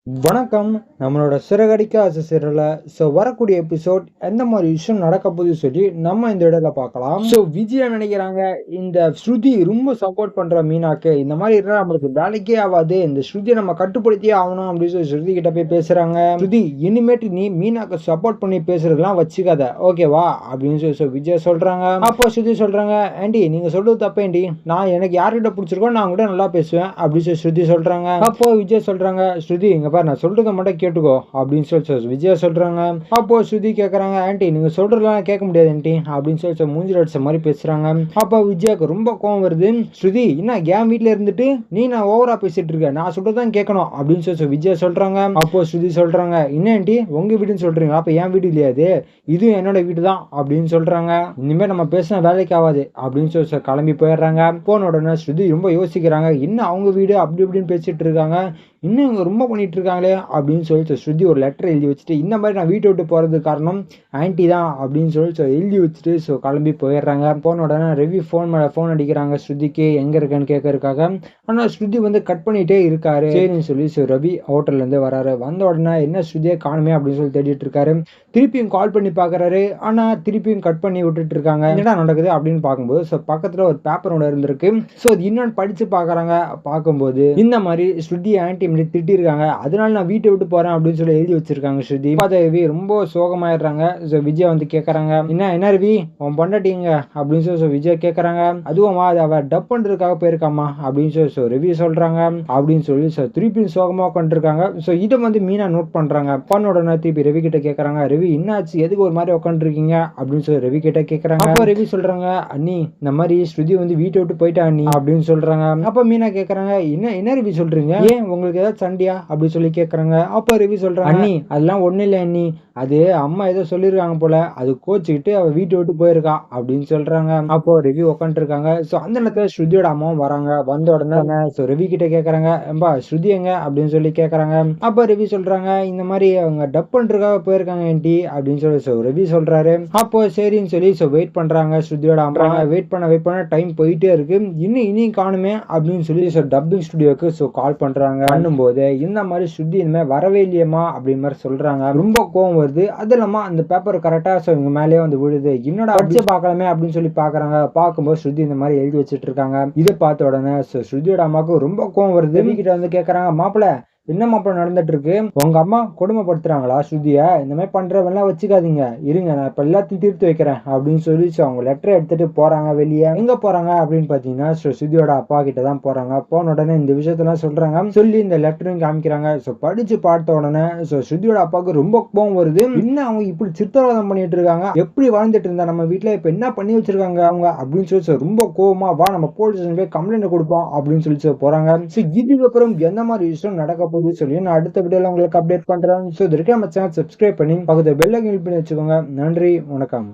வணக்கம். நம்மளோட சிறகடிக்க ஆசை சீரியல்ல வரக்கூடிய எபிசோட் எந்த மாதிரி விஷயம் நடக்க போகுது சொல்லி நம்ம இந்த இடத்துல பார்க்கலாம். விஜயா நினைக்கிறாங்க, இந்த ஸ்ருதி ரொம்ப சப்போர்ட் பண்ற மீனாக்கு இந்த மாதிரி இருந்தா நம்மளுக்கு வேலைக்கே ஆகாது, இந்த ஸ்ருதியை நம்ம கட்டுப்படுத்தியே ஆகணும் அப்படின்னு சொல்லி ஸ்ருதி கிட்ட போய் பேசுறாங்க. ஸ்ருதி, இனிமேட்டு நீ மீனாக்கு சப்போர்ட் பண்ணி பேசுறதெல்லாம் வச்சுக்காத, ஓகேவா அப்படின்னு சொல்லி விஜயா சொல்றாங்க. அப்போ ஸ்ருதி சொல்றாங்க, ஆண்டி நீங்க சொல்றது தப்பேண்டி, நான் எனக்கு யார்கிட்ட பிடிச்சிருக்கோ நான் கூட நல்லா பேசுவேன் அப்படின்னு சொல்லி ஸ்ருதி சொல்றாங்க. அப்போ விஜய் சொல்றாங்க, ஸ்ருதி இங்க நான் சொல்றத மட்டும் கேட்டுக்கோ அப்படின்னு சொல்லி விஜயா சொல்றாங்க. அப்போ ஸ்ருதி கேக்குறாங்க, ஆண்டி நீங்க சொல்றதெல்லாம் கேட்க முடியாது ஆண்டி அப்படின்னு சொல்லி மூஞ்சில அடிச்ச மாதிரி பேசுறாங்க. அப்போ விஜயாக்கு ரொம்ப கோவம் வருது. ஸ்ருதி, என்ன என் வீட்டுல இருந்துட்டு நீ நான் ஓவரா பேசிட்டு இருக்க, நான் சொல்றதான் கேட்கணும் அப்படின்னு சொல்லி விஜயா சொல்றாங்க. அப்போ ஸ்ருதி சொல்றாங்க, என்ன ஆண்டி உங்க வீடுன்னு சொல்றீங்க, அப்ப என் வீடு இல்லையாது, இது என்னோட வீடு தான் அப்படின்னு சொல்றாங்க. இனிமே நம்ம பேசினா வேலைக்கு ஆகாது அப்படின்னு சொல்லி கிளம்பி போயிடுறாங்க. போன உடனே ஸ்ருதி ரொம்ப யோசிக்கிறாங்க, என்ன அவங்க வீடு அப்படி இப்படின்னு பேசிட்டு இருக்காங்க, இன்னும் இவங்க ரொம்ப பண்ணிட்டு இருக்காங்களே அப்படின்னு சொல்லி ஸ்ருதி ஒரு லெட்டர் எழுதி வச்சுட்டு, இந்த மாதிரி நான் வீட்டை விட்டு போறதுக்கு காரணம் ஆன்டி தான் அப்படின்னு சொல்லி எழுதி வச்சுட்டு கிளம்பி போயிடுறாங்க. போன உடனே ரவி ஃபோன் அடிக்கிறாங்க ஸ்ருதிக்கு, எங்க இருக்கேன்னு கேட்கறதுக்காக. ஆனா ஸ்ருதி வந்து கட் பண்ணிட்டே இருக்காரு. சரின்னு சொல்லி ரவி ஹோட்டல்ல இருந்து வராரு. வந்த உடனே என்ன ஸ்ருதியை காணுமே அப்படின்னு சொல்லி தேடிட்டு இருக்காரு. திருப்பியும் கால் பண்ணி பாக்குறாரு, ஆனா திருப்பியும் கட் பண்ணி விட்டுட்டு இருக்காங்க. என்ன நடக்குது அப்படின்னு பார்க்கும்போது பக்கத்துல ஒரு பேப்பர் ஒன்று இருந்திருக்கு. அது இன்னொன்னு படிச்சு பாக்குறாங்க. பார்க்கும்போது இந்த மாதிரி ஸ்ருதி ஆன்டி திட்டி இருக்காங்க, அதனால நான் வீட்டை விட்டு போறேன் அப்படின்னு சொல்லி எழுதி வச்சிருக்காங்க ஸ்ருதி. ரவி ரொம்ப சோகமாயிடுறாங்க. விஜய் வந்து கேக்குறாங்க, என்ன ரவி உன் பொண்டாட்டிங்க அப்படின்னு சொல்லி விஜய் கேக்குறாங்க. அதுவும் அவ டப் பண்றதுக்காக போயிருக்காமா அப்படின்னு சொல்லி ரவி சொல்றாங்க. அப்படின்னு சொல்லி திருப்பி சோகமா உட்காந்துருக்காங்க. இதை வந்து மீனா நோட் பண்றாங்க. பண்ண உடனே திருப்பி ரவி கிட்ட கேக்குறாங்க, ரவி என்னாச்சு, எதுக்கு ஒரு மாதிரி உட்காந்துருக்கீங்க அப்படின்னு சொல்லி ரவி கிட்ட கேக்குறாங்க. அப்போ ரவி சொல்றாங்க, அண்ணி இந்த மாதிரி ஸ்ருதி வந்து வீட்டை விட்டு போயிட்டா அண்ணி அப்படின்னு சொல்றாங்க. அப்ப மீனா கேக்குறாங்க, என்ன ரவி சொல்றீங்க, ஏன் உங்களுக்கு ஏதாவது சண்டியா அப்படின்னு சொல்லி கேக்குறாங்க. அப்ப ரவி சொல்றாங்க, அண்ணி அதெல்லாம் ஒண்ணு இல்ல அண்ணி, அது அம்மா ஏதோ சொல்லிருக்காங்க போல, அது கோச்சுக்கிட்டு அவ வீட்டை விட்டு போயிருக்கா அப்படின்னு சொல்றாங்க. அப்போ ரவி உட்காந்து இருக்காங்க. அந்த நேரத்துல ஸ்ருதியோட அம்மாவும் வராங்க. வந்த உடனே ரவி கிட்ட கேக்குறாங்க, ஏம்பா ஸ்ருதி எங்க அப்படின்னு சொல்லி கேக்குறாங்க. அப்ப ரவி சொல்றாங்க, இந்த மாதிரி அவங்க டப் பண்றதுக்காக போயிருக்காங்க ஆண்டி அப்படின்னு சொல்லி ரவி சொல்றாரு. அப்போ சரின்னு சொல்லி வெயிட் பண்றாங்க ஸ்ருதியோட அம்மா. வெயிட் பண்ண டைம் போயிட்டே இருக்கு, இன்னும் காணுமே அப்படின்னு சொல்லி டப்பிங் ஸ்டுடியோக்கு கால் பண்றாங்க. பண்ணும்போது இந்த மாதிரி ஸ்ருதி இனிமே வரவே இல்லையம்மா அப்படி மாதிரி சொல்றாங்க. ரொம்ப கோவம் வருது. அது இல்லாம அந்த பேப்பர் கரெக்டா இவங்க மேலேயே வந்து விழுது. என்னடா படிச்சு பார்க்கலாமே அப்படின்னு சொல்லி பாக்குறாங்க. பார்க்கும்போது ஸ்ருதி இந்த மாதிரி எழுதி வச்சிட்டு இருக்காங்க. இதை பார்த்த உடனே ஸ்ருதியோட அம்மாவுக்கு ரொம்ப கோவம் வருது. ரவி கிட்ட வந்து கேக்குறாங்க, மாப்பிள்ள என்ன மாப்பிள்ள நடந்துட்டு இருக்கு, உங்க அம்மா கொடுமைப்படுத்துறாங்களா ஸ்ருதிய, இந்த மாதிரி பண்றவெல்லாம் வச்சுக்காதீங்க, இருங்க நான் இப்ப எல்லாத்தையும் தீர்த்து வைக்கிறேன் அப்படின்னு சொல்லி அவங்க லெட்டர் எடுத்துட்டு போறாங்க. வெளியே எங்க போறாங்க அப்படின்னு பாத்தீங்கன்னா ஸ்ருதியோட அப்பா கிட்ட தான் போறாங்க. போன உடனே இந்த விஷயத்தெல்லாம் சொல்றாங்க. சொல்லி இந்த லெட்டரும் காமிக்கிறாங்க. படிச்சு பார்த்த உடனே ஸ்ருதியோட அப்பாவுக்கு ரொம்ப கோபம் வருது. இன்னும் அவங்க இப்படி சித்திரவதம் பண்ணிட்டு இருக்காங்க, எப்படி வாழ்ந்துட்டு இருந்தா நம்ம வீட்டுல இப்ப என்ன பண்ணி வச்சிருக்காங்க அவங்க அப்படின்னு சொல்லி ரொம்ப கோவமா, வா நம்ம போலீஸ் ஸ்டேஷன் போய் கம்ப்ளைண்ட் கொடுப்போம் அப்படின்னு சொல்லி போறாங்க. இதுக்கப்புறம் எந்த மாதிரி விஷயம் நடக்க போகுது சொல்லி நான் அடுத்த வீடியோல உங்களுக்கு அப்டேட் பண்றேன். இது வரைக்கும் நம்ம சேனல் சப்ஸ்கிரைப் பண்ணி பக்கத்துல பெல் ஐகான் கிளிக் பண்ணி வச்சுக்கோங்க. நன்றி, வணக்கம்.